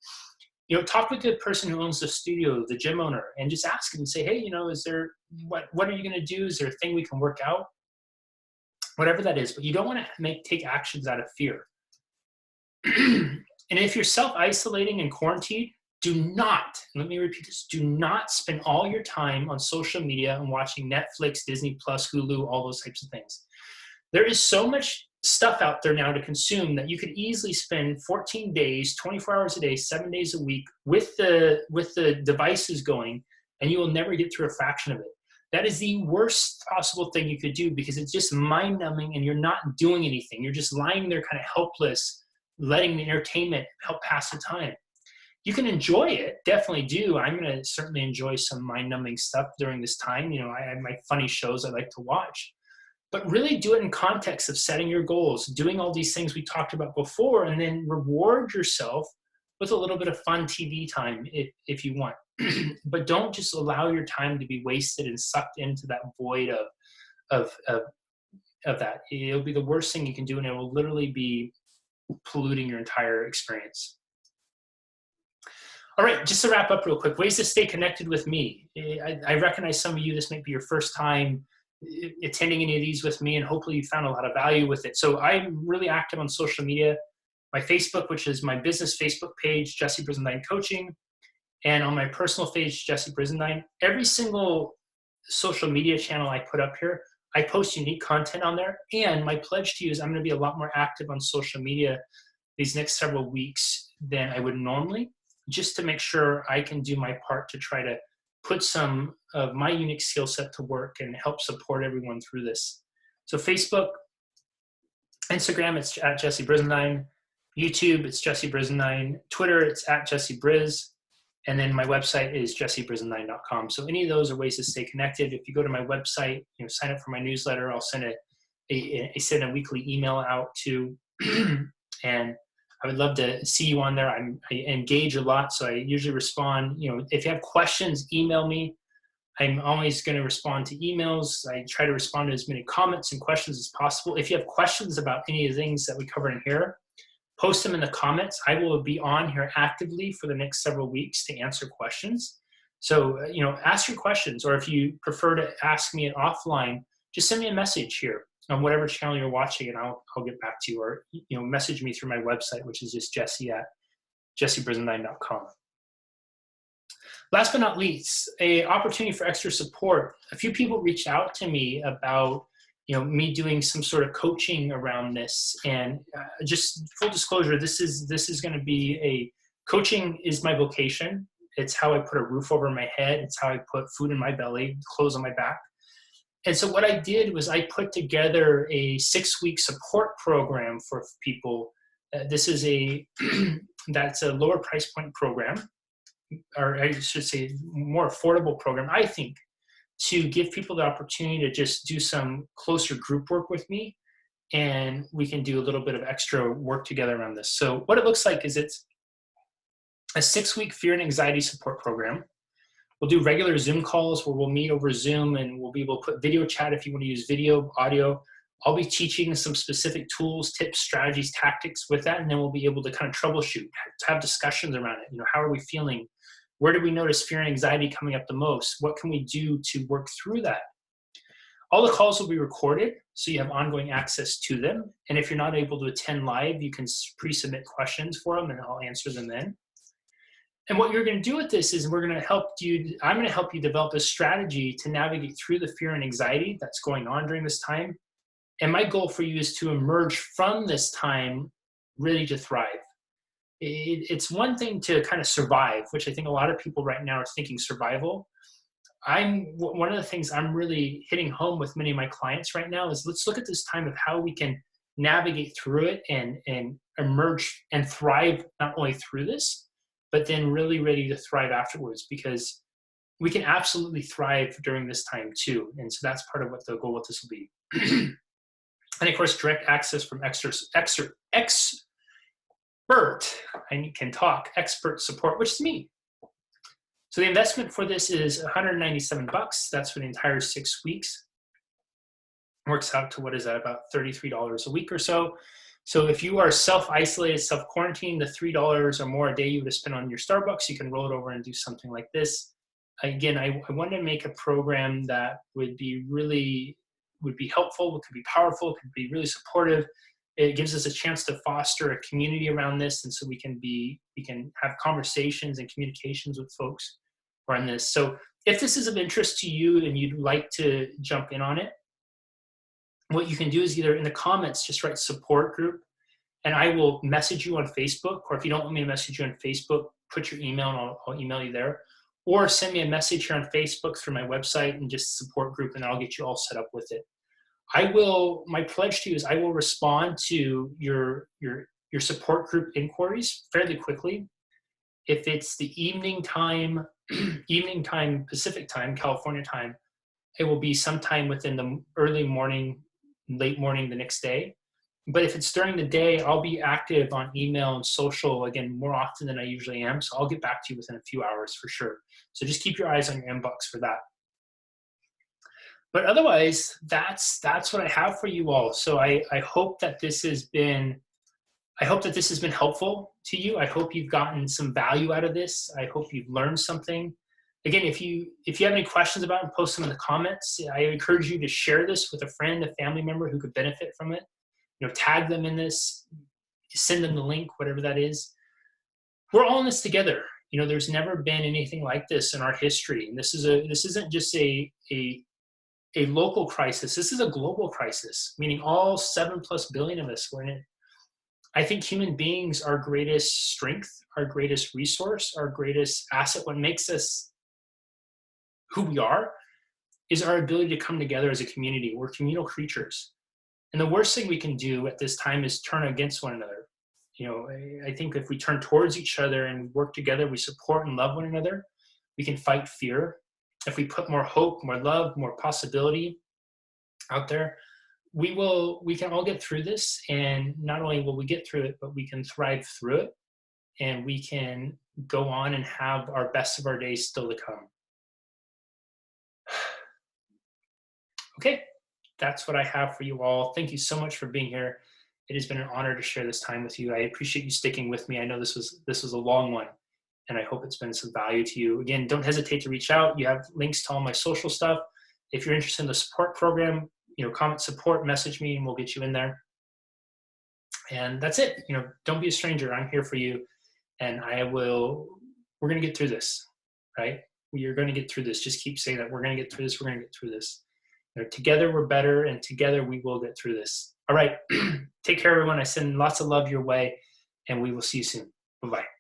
Talk with the person who owns the studio, the gym owner, and just ask them and say, hey, is there, what are you going to do? Is there a thing we can work out? Whatever that is, but you don't want to take actions out of fear. And if you're self-isolating and quarantined, do not, let me repeat this, do not spend all your time on social media and watching Netflix, Disney Plus, Hulu, all those types of things. There is so much stuff out there now to consume that you could easily spend 14 days, 24 hours a day, 7 days a week with the devices going, and you will never get through a fraction of it. That is the worst possible thing you could do, because it's just mind-numbing and you're not doing anything. You're just lying there kind of helpless, letting the entertainment help pass the time. You can enjoy it, definitely do. I'm going to certainly enjoy some mind-numbing stuff during this time. I have my funny shows I like to watch. But really do it in context of setting your goals, doing all these things we talked about before, and then reward yourself with a little bit of fun TV time if you want. But don't just allow your time to be wasted and sucked into that void of that. It'll be the worst thing you can do, and it will literally be polluting your entire experience. All right, just to wrap up real quick, ways to stay connected with me. I recognize some of you, this might be your first time attending any of these with me, and hopefully you found a lot of value with it. So I'm really active on social media. My Facebook, which is my business Facebook page, Jesse Brisendine Coaching, and on my personal page, Jesse Brisendine. Every single social media channel I put up here, I post unique content on there. And my pledge to you is I'm going to be a lot more active on social media these next several weeks than I would normally, just to make sure I can do my part to try to put some of my unique skill set to work and help support everyone through this. So Facebook, Instagram, it's at Jesse Brisendine. YouTube, it's Jesse Brisendine. Twitter, it's at Jesse Briz. And then my website is jessebrisendine.com. So any of those are ways to stay connected. If you go to my website, sign up for my newsletter. I'll send send a weekly email out to, and I would love to see you on there. I engage a lot, so I usually respond. If you have questions, email me. I'm always going to respond to emails. I try to respond to as many comments and questions as possible. If you have questions about any of the things that we cover in here, post them in the comments. I will be on here actively for the next several weeks to answer questions. So, ask your questions, or if you prefer to ask me it offline, just send me a message here on whatever channel you're watching, and I'll get back to you, or message me through my website, which is just jesse@jessebrisendine.com. Last but not least, a opportunity for extra support. A few people reached out to me about me doing some sort of coaching around this, and just full disclosure, this is going to be coaching is my vocation. It's how I put a roof over my head. It's how I put food in my belly, clothes on my back. And so what I did was I put together a 6-week support program for people. This is that's a lower price point program, or I should say more affordable program, I think, to give people the opportunity to just do some closer group work with me, and we can do a little bit of extra work together around this. So what it looks like is it's a 6-week fear and anxiety support program. We'll do regular Zoom calls where we'll meet over Zoom, and we'll be able to put video chat if you want to use video, audio. I'll be teaching some specific tools, tips, strategies, tactics with that, and then we'll be able to kind of troubleshoot, have discussions around it. How are we feeling? Where do we notice fear and anxiety coming up the most? What can we do to work through that? All the calls will be recorded, so you have ongoing access to them. And if you're not able to attend live, you can pre-submit questions for them, and I'll answer them then. And what you're going to do with this is I'm going to help you develop a strategy to navigate through the fear and anxiety that's going on during this time. And my goal for you is to emerge from this time ready to thrive. It's one thing to kind of survive, which I think a lot of people right now are thinking survival. One of the things I'm really hitting home with many of my clients right now is let's look at this time of how we can navigate through it and emerge and thrive, not only through this, but then really ready to thrive afterwards, because we can absolutely thrive during this time too. And so that's part of what the goal with this will be. And of course, direct access from expert support, which is me. So the investment for this is $197. That's for the entire 6 weeks. Works out to, what is that, about $33 a week or so. So if you are self-isolated, self-quarantined, the $3 or more a day you would have spent on your Starbucks, you can roll it over and do something like this. Again, I wanted to make a program that would be helpful, it could be powerful, it could be really supportive. It gives us a chance to foster a community around this, and so we can have conversations and communications with folks around this. So if this is of interest to you and you'd like to jump in on it, what you can do is either in the comments just write support group, and I will message you on Facebook, or if you don't want me to message you on Facebook, put your email and I'll email you there, or send me a message here on Facebook through my website and just support group, and I'll get you all set up with it. My pledge to you is I will respond to your support group inquiries fairly quickly. If it's the evening time Pacific time, California time, it will be sometime within the early morning, late morning the next day. But if it's during the day, I'll be active on email and social, again, more often than I usually am. So I'll get back to you within a few hours for sure. So just keep your eyes on your inbox for that. But otherwise, that's what I have for you all. So I hope that this has been helpful to you. I hope you've gotten some value out of this. I hope you've learned something. Again, if you have any questions about it, post them in the comments. I encourage you to share this with a friend, a family member who could benefit from it. Tag them in this, send them the link, whatever that is. We're all in this together. There's never been anything like this in our history. And this isn't just a local crisis. This is a global crisis, meaning all 7+ billion of us were in it. I think human beings, our greatest strength, our greatest resource, our greatest asset, what makes us who we are, is our ability to come together as a community. We're communal creatures. And the worst thing we can do at this time is turn against one another. I think if we turn towards each other and we work together, we support and love one another, we can fight fear. If we put more hope, more love, more possibility out there, we can all get through this. And not only will we get through it, but we can thrive through it, and we can go on and have our best of our days still to come. Okay, that's what I have for you all. Thank you so much for being here. It has been an honor to share this time with you. I appreciate you sticking with me. I know this was a long one, and I hope it's been some value to you. Again, don't hesitate to reach out. You have links to all my social stuff. If you're interested in the support program, comment support, message me, and we'll get you in there. And that's it. Don't be a stranger. I'm here for you, and we're going to get through this, right? We are going to get through this. Just keep saying that we're going to get through this. We're going to get through this. Together we're better, and together we will get through this. All right. Take care, everyone. I send lots of love your way, and we will see you soon. Bye-bye.